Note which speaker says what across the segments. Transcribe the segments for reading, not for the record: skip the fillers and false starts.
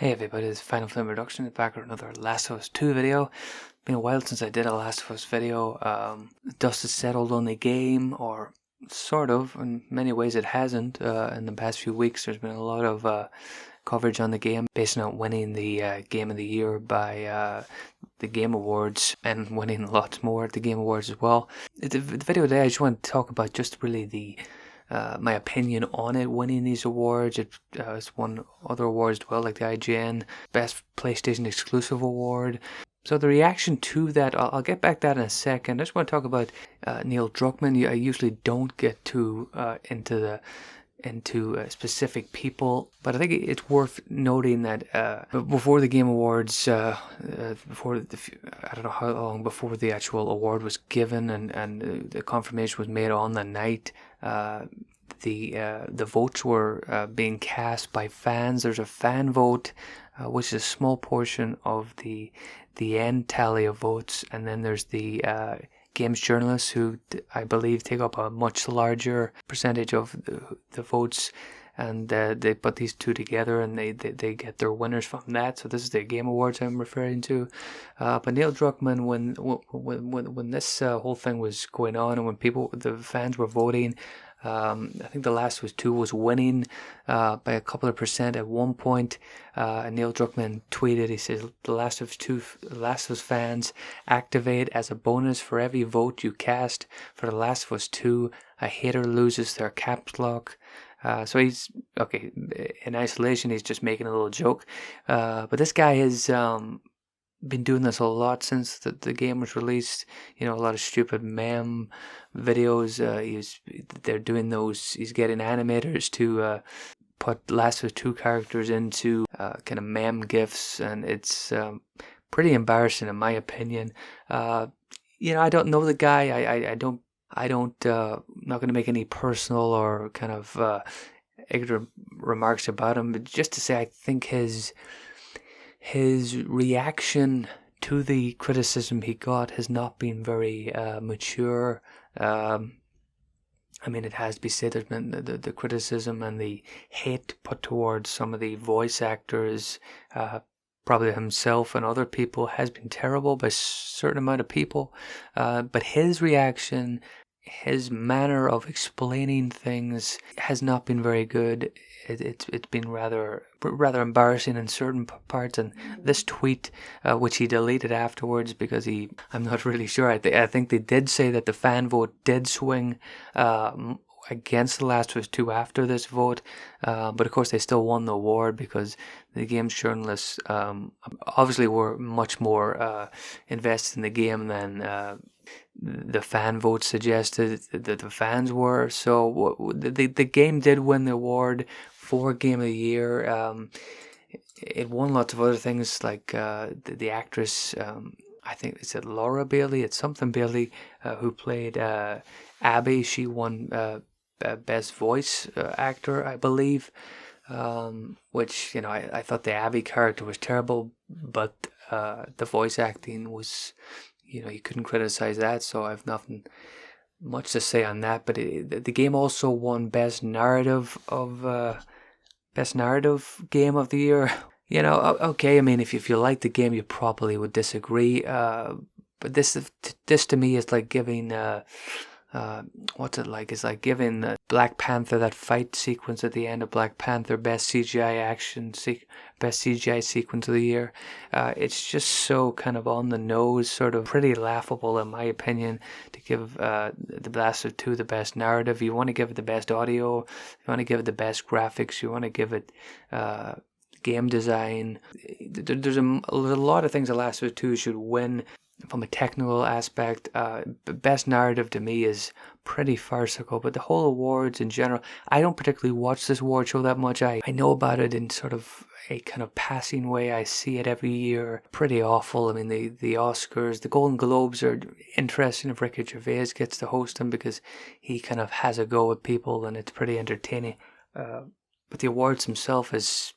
Speaker 1: Hey everybody, it's Final Film Reduction back with another Last of Us 2 video. Been a while since I did a Last of Us video. Dust has settled on the game, or sort of. In many ways it hasn't. In the past few weeks there's been a lot of coverage on the game based on winning the Game of the Year by the Game Awards and winning lots more at the Game Awards as well. The video today I just want to talk about just really my opinion on it winning these awards. It's won other awards as well, like the IGN Best PlayStation Exclusive Award. So the reaction to that, I'll get back to that in a second. I just want to talk about Neildruckmann. I usually don't get too into specific people, but I think it's worth noting that before the Game Awards, I don't know how long before the actual award was given and the confirmation was made on the night, the votes were being cast by fans. There's a fan vote, which is a small portion of the end tally of votes, and then there's the games journalists who I believe take up a much larger percentage of the votes, and they put these two together and they get their winners from that. So this is the Game Awards I'm referring to. But Neildruckmann, when this whole thing was going on and when the fans were voting, I think The Last of Us 2 was winning by a couple of percent at one point. And Neildruckmann tweeted, he says, The Last of Us fans, activate as a bonus for every vote you cast for The Last of Us 2. A hater loses their caps lock. So he's, okay, in isolation, he's just making a little joke. But this guy has been doing this a lot since the game was released. You know, a lot of stupid meme videos. They're doing those. He's getting animators to put Last of Us 2 characters into kind of meme gifs, and it's pretty embarrassing in my opinion. You know, I don't know the guy. I'm not going to make any personal or kind of ignorant remarks about him, but just to say I think his reaction to the criticism he got has not been very mature. I mean, it has to be said there's been the criticism and the hate put towards some of the voice actors, probably himself and other people, has been terrible by a certain amount of people. But his reaction, his manner of explaining things has not been very good. It's been rather embarrassing in certain parts, and this tweet, which he deleted afterwards because I'm not really sure. I think they did say that the fan vote did swing against The Last of Us 2 after this vote, but of course they still won the award because the game's journalists obviously were much more invested in the game than the fan vote suggested that the fans were. So the game did win the award for Game of the Year. It won lots of other things, like the actress, I think it's Laura Bailey, it's something Bailey, who played Abby. She won Best Voice Actor, I believe, which, you know, I thought the Abby character was terrible, but the voice acting was, you know, you couldn't criticize that, so I've nothing much to say on that. But the game also won Best Narrative Game of the Year. You know, okay, I mean, if you like the game, you probably would disagree. But this to me is like giving what's it like? It's like giving Black Panther, that fight sequence at the end of Black Panther, best CGI sequence of the year. It's just so kind of on the nose, sort of pretty laughable in my opinion, to give The Last of Us 2 the best narrative. You want to give it the best audio, you want to give it the best graphics, you want to give it game design. There's a lot of things The Last of Us 2 should win from a technical aspect. Best narrative to me is pretty farcical, but the whole awards in general, I don't particularly watch this award show that much. I know about it in sort of a kind of passing way. I see it every year. Pretty awful. I mean, the Oscars, the Golden Globes are interesting if Ricky Gervais gets to host them, because he kind of has a go at people and it's pretty entertaining. But the awards themselves is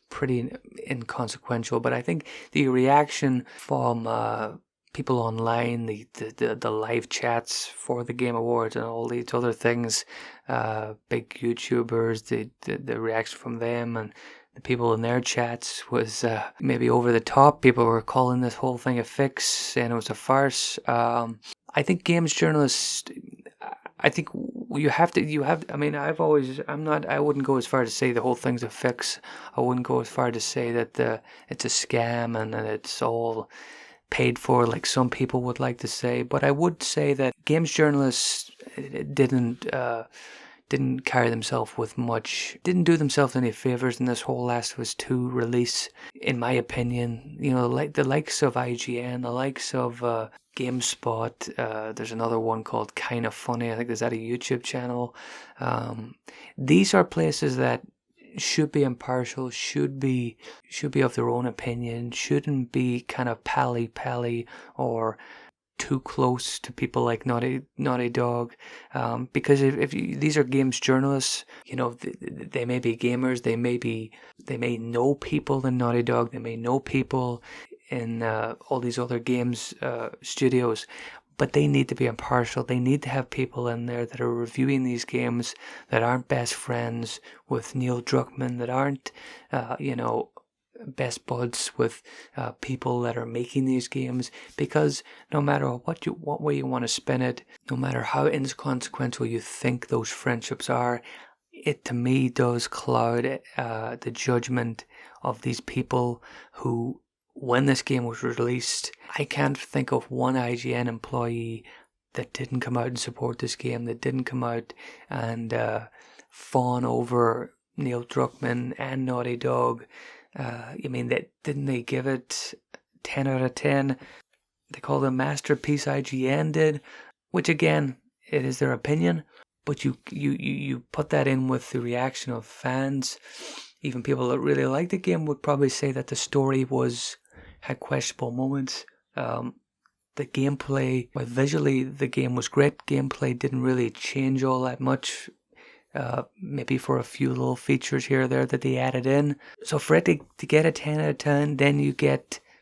Speaker 1: pretty inconsequential. But I think the reaction from people online, the live chats for the Game Awards and all these other things, big YouTubers, the reaction from them, and the people in their chats was maybe over the top. People were calling this whole thing a fix, and it was a farce. I think games journalists, I think I mean, I wouldn't go as far to say the whole thing's a fix. I wouldn't go as far to say that it's a scam and that it's all paid for, like some people would like to say. But I would say that games journalists didn't carry themselves with much, didn't do themselves any favors in this whole Last of Us 2 release, in my opinion. You know, like the likes of IGN, the likes of GameSpot, there's another one called Kinda Funny, I think, is that a YouTube channel? These are places that should be impartial, should be of their own opinion, shouldn't be kind of pally or too close to people like Naughty Dog, because if these are games journalists, you know, they may be gamers, they may know people in Naughty Dog, they may know people in all these other games studios, but they need to be impartial. They need to have people in there that are reviewing these games that aren't best friends with Neildruckmann, that aren't best buds with people that are making these games, because no matter what way you want to spin it, no matter how inconsequential you think those friendships are, it to me does cloud the judgment of these people who, when this game was released, I can't think of one IGN employee that didn't come out and support this game, that didn't come out and fawn over Neil Druckmann and Naughty Dog. Didn't they give it 10 out of 10? They called it a masterpiece, IGN did, which again, it is their opinion, but you put that in with the reaction of fans. Even people that really like the game would probably say that the story had questionable moments. The gameplay, well, visually the game was great. Gameplay didn't really change all that much. Maybe for a few little features here or there that they added in. So for it to get a 10 out of 10,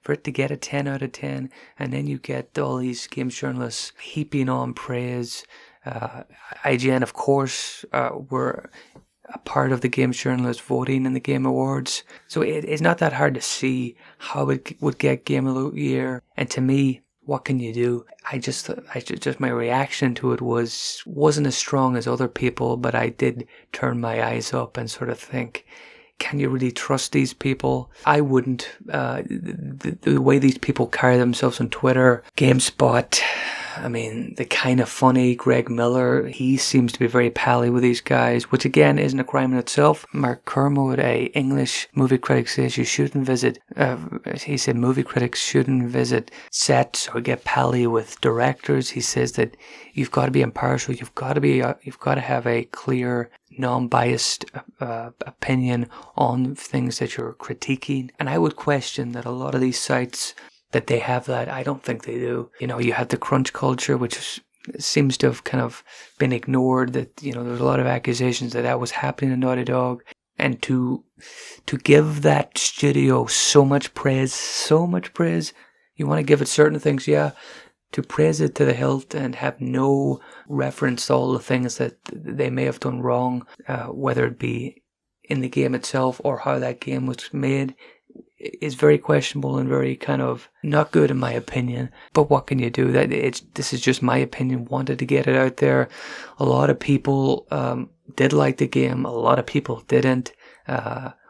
Speaker 1: for it to get a 10 out of 10, and then you get all these games journalists heaping on praise. IGN, of course, were a part of the games journalists voting in the Game Awards. So it's not that hard to see how it would get Game of the Year. And to me, what can you do? I just my reaction to it wasn't as strong as other people, but I did turn my eyes up and sort of think, can you really trust these people? I wouldn't. The way these people carry themselves on Twitter, GameSpot, I mean, the Kinda Funny Greg Miller, he seems to be very pally with these guys, which again isn't a crime in itself. Mark Kermode, a English movie critic, says you shouldn't visit, he said movie critics shouldn't visit sets or get pally with directors. He says that you've got to be impartial, you've got to have a clear, non-biased opinion on things that you're critiquing. And I would question that a lot of these sites, that they have that. I don't think they do. You know, you have the crunch culture, which seems to have kind of been ignored, that, you know, there's a lot of accusations that was happening in Naughty Dog. And to give that studio so much praise, you want to give it certain things, yeah, to praise it to the hilt and have no reference to all the things that they may have done wrong, whether it be in the game itself or how that game was made, is very questionable and very kind of not good in my opinion. But what can you do? This is just my opinion. Wanted to get it out there. A lot of people did like the game. A lot of people didn't.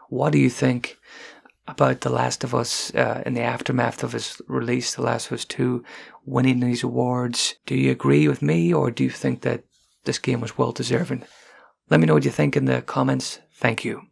Speaker 1: What do you think about The Last of Us in the aftermath of its release, The Last of Us 2, winning these awards? Do you agree with me, or do you think that this game was well deserving? Let me know what you think in the comments. Thank you.